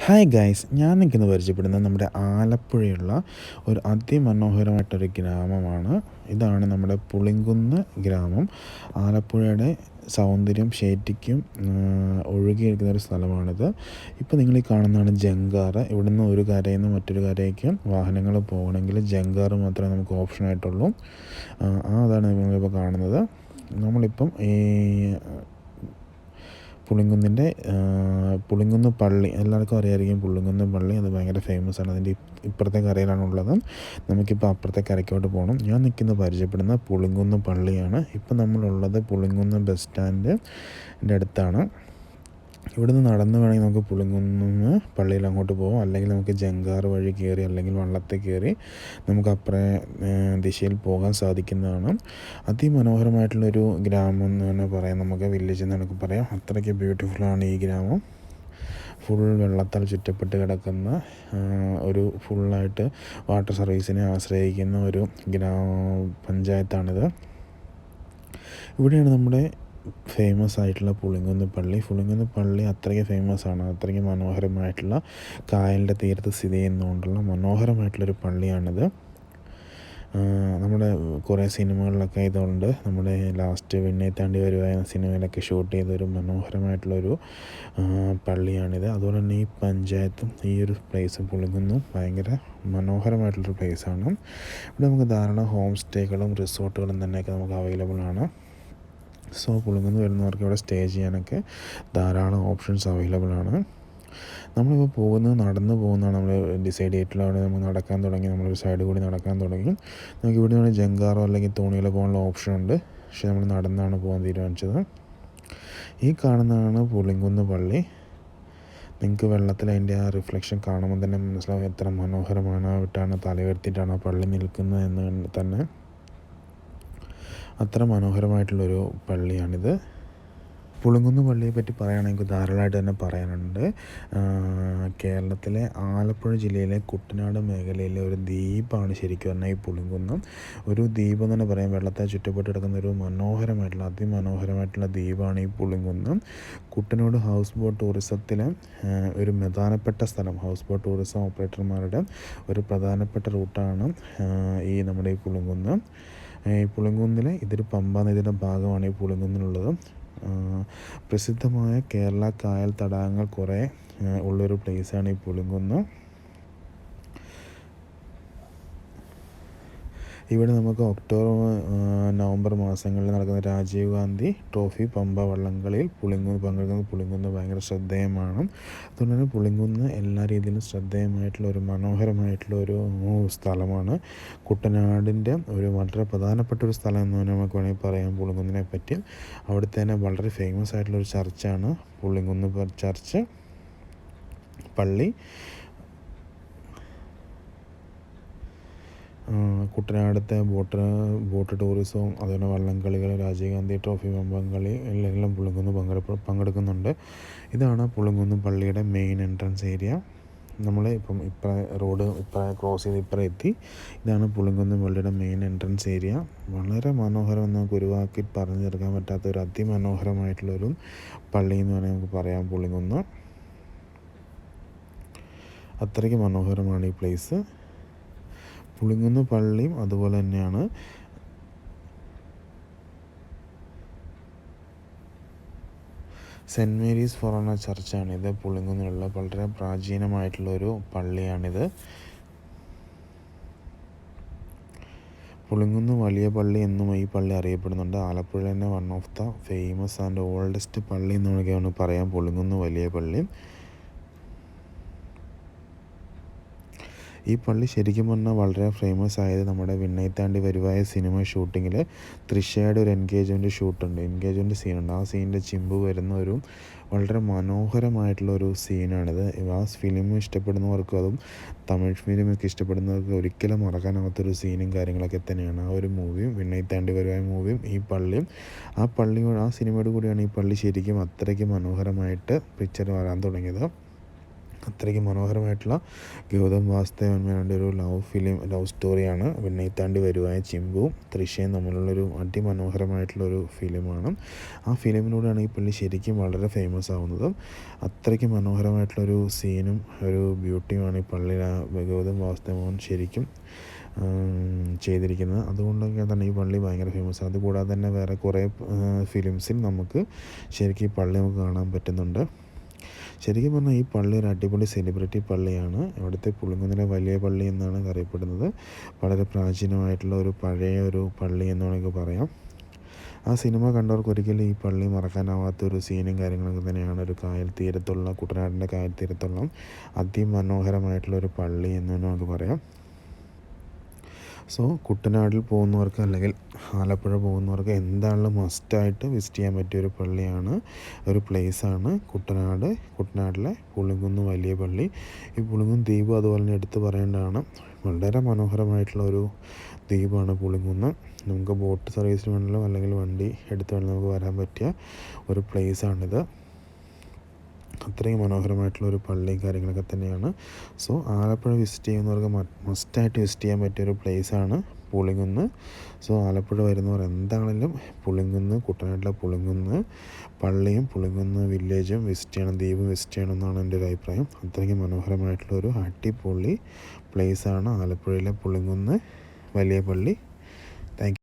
Hi guys, ഞാൻ നിൽക്കുന്നത് പരിചയപ്പെടുന്നത് നമ്മുടെ ആലപ്പുഴയുള്ള ഒരു അതിമനോഹരമായിട്ടൊരു ഗ്രാമമാണ്. ഇതാണ് നമ്മുടെ പുളിങ്കുന്ന് ഗ്രാമം. ആലപ്പുഴയുടെ സൗന്ദര്യം ശേറ്റിക്കും ഒഴുകിയിരിക്കുന്ന ഒരു സ്ഥലമാണിത്. ഇപ്പോൾ നിങ്ങൾ ഈ കാണുന്നതാണ് ജങ്കാറ്. ഇവിടുന്ന് ഒരു കരയിൽ നിന്ന് മറ്റൊരു കരയ്ക്ക് വാഹനങ്ങൾ പോകണമെങ്കിൽ ജങ്കാറ് മാത്രമേ നമുക്ക് ഓപ്ഷനായിട്ടുള്ളൂ. അതാണ് നിങ്ങളിപ്പോൾ കാണുന്നത്. നമ്മളിപ്പം ഈ പുളിങ്കുന്ന് പള്ളി എല്ലാവർക്കും അറിയാമായിരിക്കും. പുളിങ്കുന്ന് പള്ളി അത് ഭയങ്കര ഫേമസ് ആണ്. അതിൻ്റെ ഇപ്പുറത്തെ കരയിലാണുള്ളത്. നമുക്കിപ്പോൾ അപ്പുറത്തെ കരയ്ക്കോട്ട് പോകണം. ഞാൻ പരിചയപ്പെടുന്ന പുളിങ്കുന്ന് പള്ളിയാണ്. ഇപ്പം നമ്മളുള്ളത് പുളിങ്കുന്ന് ബസ് സ്റ്റാൻഡിൻ്റെ അടുത്താണ്. ഇവിടുന്ന് നടന്ന് വേണമെങ്കിൽ നമുക്ക് പുളിങ്കുന്ന് പള്ളിയിൽ അങ്ങോട്ട് പോകാം. അല്ലെങ്കിൽ നമുക്ക് ജങ്കാറ് വഴി കയറി അല്ലെങ്കിൽ വള്ളത്തിൽ കയറി നമുക്ക് അപ്പുറേ ദിശയിൽ പോകാൻ സാധിക്കുന്നതാണ്. അതിമനോഹരമായിട്ടുള്ളൊരു ഗ്രാമം എന്ന് തന്നെ പറയാം. നമുക്ക് വില്ലേജ് എന്നൊക്കെ പറയാം. അത്രയ്ക്ക് ബ്യൂട്ടിഫുള്ളാണ് ഈ ഗ്രാമം. ഫുൾ വെള്ളത്താൽ ചുറ്റപ്പെട്ട് കിടക്കുന്ന ഒരു ഫുള്ളായിട്ട് വാട്ടർ സർവീസിനെ ആശ്രയിക്കുന്ന ഒരു പഞ്ചായത്താണിത്. ഇവിടെയാണ് നമ്മുടെ ഫേമസ് ആയിട്ടുള്ള പുളിങ്കുന്ന് പള്ളി അത്രയ്ക്ക് ഫേമസ് ആണ്. അത്രയ്ക്ക് മനോഹരമായിട്ടുള്ള കായലിൻ്റെ തീരത്ത് സ്ഥിതി ചെയ്യുന്നതുകൊണ്ടുള്ള മനോഹരമായിട്ടുള്ളൊരു പള്ളിയാണിത്. നമ്മുടെ കുറേ സിനിമകളിലൊക്കെ ഇതുണ്ട്. നമ്മുടെ ലാസ്റ്റ് വിണ്ണെ താണ്ടി വരുവായ സിനിമയിലൊക്കെ ഷൂട്ട് ചെയ്തൊരു മനോഹരമായിട്ടുള്ളൊരു പള്ളിയാണിത്. അതുപോലെ തന്നെ ഈ പഞ്ചായത്തും ഈ ഒരു പ്ലേസും പുളിങ്കുന്നും ഭയങ്കര മനോഹരമായിട്ടുള്ളൊരു പ്ലേസാണ്. ഇവിടെ നമുക്ക് ധാരാളം ഹോം സ്റ്റേകളും റിസോർട്ടുകളും തന്നെയൊക്കെ നമുക്ക് അവൈലബിൾ ആണ്. സോ പുളിങ്കുന്ന് വരുന്നവർക്ക് ഇവിടെ സ്റ്റേ ചെയ്യാനൊക്കെ ധാരാളം ഓപ്ഷൻസ് അവൈലബിൾ ആണ്. നമ്മളിപ്പോൾ നടന്ന് പോകുന്നതാണ് നമ്മൾ ഡിസൈഡ് ചെയ്തിട്ടുള്ള. അവിടെ നമ്മൾ നടക്കാൻ തുടങ്ങി. നമ്മളൊരു സൈഡ് കൂടി നടക്കാൻ തുടങ്ങി. നമുക്ക് ഇവിടെ നിന്ന് ജങ്കാറോ അല്ലെങ്കിൽ തോണിയിലോ പോകാനുള്ള ഓപ്ഷൻ ഉണ്ട്. പക്ഷേ നമ്മൾ നടന്നാണ് പോകാൻ തീരുമാനിച്ചത്. ഈ കാണുന്നതാണ് പുളിങ്കുന്ന് പള്ളി. നിങ്ങൾക്ക് വെള്ളത്തിൽ അതിൻ്റെ ആ റിഫ്ലക്ഷൻ കാണുമ്പോൾ തന്നെ മനസ്സിലാവും എത്ര മനോഹരമായിട്ടാണ് തലയുയർത്തിയിട്ടാണ് ആ പള്ളി നിൽക്കുന്നത് എന്ന് തന്നെ. അത്ര മനോഹരമായിട്ടുള്ളൊരു പള്ളിയാണിത്. പുളിങ്കുന്ന് പള്ളിയെപ്പറ്റി പറയുകയാണെങ്കിൽ ധാരാളമായിട്ട് തന്നെ പറയാനുണ്ട്. കേരളത്തിലെ ആലപ്പുഴ ജില്ലയിലെ കുട്ടനാട് മേഖലയിലെ ഒരു ദ്വീപാണ് ശരിക്കും പറഞ്ഞാൽ ഈ പുളിങ്കുന്ന്. ഒരു ദ്വീപ് എന്ന് തന്നെ പറയാം. വെള്ളത്താൽ ചുറ്റപ്പെട്ട് കിടക്കുന്ന ഒരു അതിമനോഹരമായിട്ടുള്ള ദ്വീപാണ് ഈ പുളിങ്കുന്ന്. കുട്ടനാട് ഹൗസ് ബോട്ട് ടൂറിസത്തിലെ ഒരു പ്രധാനപ്പെട്ട സ്ഥലം. ഹൗസ് ബോട്ട് ടൂറിസം ഓപ്പറേറ്റർമാരുടെ ഒരു പ്രധാനപ്പെട്ട റൂട്ടാണ് ഈ നമ്മുടെ ഈ പുളിങ്കുന്ന്. ഈ പുളിങ്കുന്നിൽ ഇതൊരു പമ്പാ നദിയുടെ ഭാഗമാണ് ഈ പുളിങ്കുന്നിലുള്ളത്. പ്രസിദ്ധമായ കേരള കായൽ തടാകങ്ങൾ കുറേ ഉള്ളൊരു പ്ലേസാണ് ഈ പുളിങ്കുന്ന്. ഇവിടെ നമുക്ക് ഒക്ടോബർ നവംബർ മാസങ്ങളിൽ നടക്കുന്ന രാജീവ് ഗാന്ധി ട്രോഫി പമ്പ വള്ളംകളിയിൽ പുളിങ്കുന്ന് ഭയങ്കര ശ്രദ്ധേയമാണ്. അതുകൊണ്ട് തന്നെ പുളിങ്കുന്ന് എല്ലാ രീതിയിലും ശ്രദ്ധേയമായിട്ടുള്ള ഒരു മനോഹരമായിട്ടുള്ള ഒരു സ്ഥലമാണ്. കുട്ടനാടിൻ്റെ ഒരു വളരെ പ്രധാനപ്പെട്ട ഒരു സ്ഥലം എന്ന് തന്നെ നമുക്ക് വേണമെങ്കിൽ പറയാം പുളിങ്കുന്നിനെ പറ്റി. അവിടുത്തെ തന്നെ വളരെ ഫേമസ് ആയിട്ടുള്ളൊരു ചർച്ചാണ് പുളിങ്കുന്ന് ചർച്ച് പള്ളി. കുട്ടനാടത്തെ ബോട്ട് ടൂറിസവും അതുപോലെ വള്ളംകളികൾ, രാജീവ് ഗാന്ധി ട്രോഫി വള്ളംകളി എല്ലാം പുളിങ്കുന്ന് പങ്കെടുക്കുന്നുണ്ട്. ഇതാണ് പുളിങ്കുന്ന് പള്ളിയുടെ മെയിൻ എൻട്രൻസ് ഏരിയ. നമ്മൾ ഇപ്പം റോഡ് ക്രോസ് ചെയ്ത് എത്തി. ഇതാണ് പുളിങ്കുന്ന് പള്ളിയുടെ മെയിൻ എൻട്രൻസ് ഏരിയ. വളരെ മനോഹരം, നമുക്ക് ഒരു വാക്കിൽ പറഞ്ഞു തീർക്കാൻ പറ്റാത്ത ഒരു അതിമനോഹരമായിട്ടുള്ളൊരു പള്ളി എന്ന് വേണമെങ്കിൽ നമുക്ക് പറയാം പുളിങ്കുന്ന്. അത്രയ്ക്ക് മനോഹരമാണ് ഈ പ്ലേസ്. പുളിങ്കുന്ന് പള്ളിയും അതുപോലെ തന്നെയാണ് സെൻറ്റ് മേരീസ് ഫൊറോന ചർച്ചാണിത്. പുളിങ്കുന്നിലുള്ള വളരെ പ്രാചീനമായിട്ടുള്ളൊരു പള്ളിയാണിത്. പുളിങ്കുന്ന് വലിയ പള്ളി എന്നും ഈ പള്ളി അറിയപ്പെടുന്നുണ്ട്. ആലപ്പുഴ തന്നെ one of the famous and oldest പള്ളി എന്ന് വേണമെങ്കിൽ പറയാം പുളിങ്കുന്ന് വലിയ പള്ളി. ഈ പള്ളി ശരിക്കും പറഞ്ഞാൽ വളരെ ഫേമസ് ആയത് നമ്മുടെ വിണ്ണെ താണ്ടി വരുവായ സിനിമ ഷൂട്ടിങ്ങിൽ തൃഷയുടെ ഒരു എൻഗേജ്മെൻറ്റ് സീനുണ്ട്. ആ സീനിൻ്റെ ചിമ്പ് വരുന്ന ഒരു വളരെ മനോഹരമായിട്ടുള്ള ഒരു സീനാണിത്. ആ ഫിലിം ഇഷ്ടപ്പെടുന്നവർക്കും അതും തമിഴ് ഫിലിമൊക്കെ ഇഷ്ടപ്പെടുന്നവർക്ക് ഒരിക്കലും മറക്കാനാവാത്തൊരു സീനും കാര്യങ്ങളൊക്കെ തന്നെയാണ് ആ ഒരു മൂവിയും, വിണ്ണെ താണ്ടി വരുവായ മൂവിയും ഈ പള്ളിയും. ആ സിനിമയോട് കൂടിയാണ് ഈ പള്ളി ശരിക്കും അത്രയ്ക്ക് മനോഹരമായിട്ട് പിക്ചർ വരാൻ തുടങ്ങിയത്. അത്രയ്ക്ക് മനോഹരമായിട്ടുള്ള ഗൗതം വാസുദേവൻ ഒരു ലവ് സ്റ്റോറിയാണ് വെണ്ണീത്താണ്ടി വരുവായ ചിമ്പുവും തൃശ്ശയും തമ്മിലുള്ളൊരു അതിമനോഹരമായിട്ടുള്ളൊരു ഫിലിമാണ്. ആ ഫിലിമിലൂടെയാണ് ഈ പള്ളി ശരിക്കും വളരെ ഫേമസ് ആവുന്നത്. അത്രയ്ക്ക് മനോഹരമായിട്ടുള്ളൊരു സീനും ഒരു ബ്യൂട്ടിയുമാണ് ഈ പള്ളി ഗൗതം വാസുദേവൻ ശരിക്കും ചെയ്തിരിക്കുന്നത്. അതുകൊണ്ടൊക്കെ തന്നെ ഈ പള്ളി ഭയങ്കര ഫേമസ്. അതുകൂടാതെ തന്നെ വേറെ കുറേ ഫിലിംസിൽ നമുക്ക് ശരിക്കും ഈ പള്ളി നമുക്ക് കാണാൻ പറ്റുന്നുണ്ട്. ശരിക്കും പറഞ്ഞാൽ ഈ പള്ളി ഒരു അടിപൊളി സെലിബ്രിറ്റി പള്ളിയാണ്. ഇവിടുത്തെ പുളിങ്കുന്നിലെ വലിയ പള്ളി എന്നാണ് അറിയപ്പെടുന്നത്. വളരെ പ്രാചീനമായിട്ടുള്ള ഒരു പഴയ ഒരു പള്ളി എന്ന് വേണമെങ്കിൽ പറയാം. ആ സിനിമ കണ്ടവർക്ക് ഒരിക്കലും ഈ പള്ളി മറക്കാനാവാത്തൊരു സീനും കാര്യങ്ങളൊക്കെ തന്നെയാണ്. ഒരു കായൽ തീരത്തുള്ള കുട്ടനാടിൻ്റെ കായൽ തീരത്തുള്ള അതിമനോഹരമായിട്ടുള്ളൊരു പള്ളി എന്ന് തന്നെ നമുക്ക് പറയാം. സോ കുട്ടനാട്ടിൽ പോകുന്നവർക്ക് അല്ലെങ്കിൽ ആലപ്പുഴ പോകുന്നവർക്ക് എന്തായാലും മസ്റ്റായിട്ട് വിസിറ്റ് ചെയ്യാൻ പറ്റിയൊരു പള്ളിയാണ്, ഒരു പ്ലേസാണ് കുട്ടനാട്ടിലെ പുളിങ്കുന്ന് വലിയ പള്ളി. ഈ പുളിങ്കുന്ന് ദ്വീപ് അതുപോലെ തന്നെ എടുത്ത് പറയേണ്ടതാണ്. വളരെ മനോഹരമായിട്ടുള്ളൊരു ദ്വീപാണ് പുളിങ്കുന്ന്. നമുക്ക് ബോട്ട് സർവീസിന് വേണമെങ്കിലും അല്ലെങ്കിൽ വണ്ടി എടുത്ത് വേണമെങ്കിൽ നമുക്ക് വരാൻ പറ്റിയ ഒരു പ്ലേസാണിത്. അത്രയും മനോഹരമായിട്ടുള്ളൊരു പള്ളിയും കാര്യങ്ങളൊക്കെ തന്നെയാണ്. സോ ആലപ്പുഴ വിസിറ്റ് ചെയ്യുന്നവർക്ക് മസ്റ്റായിട്ട് വിസിറ്റ് ചെയ്യാൻ പറ്റിയൊരു പ്ലേസാണ് പുളിങ്കുന്ന്. സോ ആലപ്പുഴ വരുന്നവർ എന്താണെങ്കിലും പുളിങ്കുന്ന്, കുട്ടനാട്ടിലെ പുളിങ്കുന്ന് പള്ളിയും പുളിങ്കുന്ന് വില്ലേജും വിസിറ്റ് ചെയ്യണം, ദ്വീപും വിസിറ്റ് ചെയ്യണം എന്നാണ് എൻ്റെ ഒരു അഭിപ്രായം. അത്രയ്ക്ക് മനോഹരമായിട്ടുള്ളൊരു അടിപൊളി പ്ലേസാണ് ആലപ്പുഴയിലെ പുളിങ്കുന്ന് വലിയ പള്ളി. Thank you.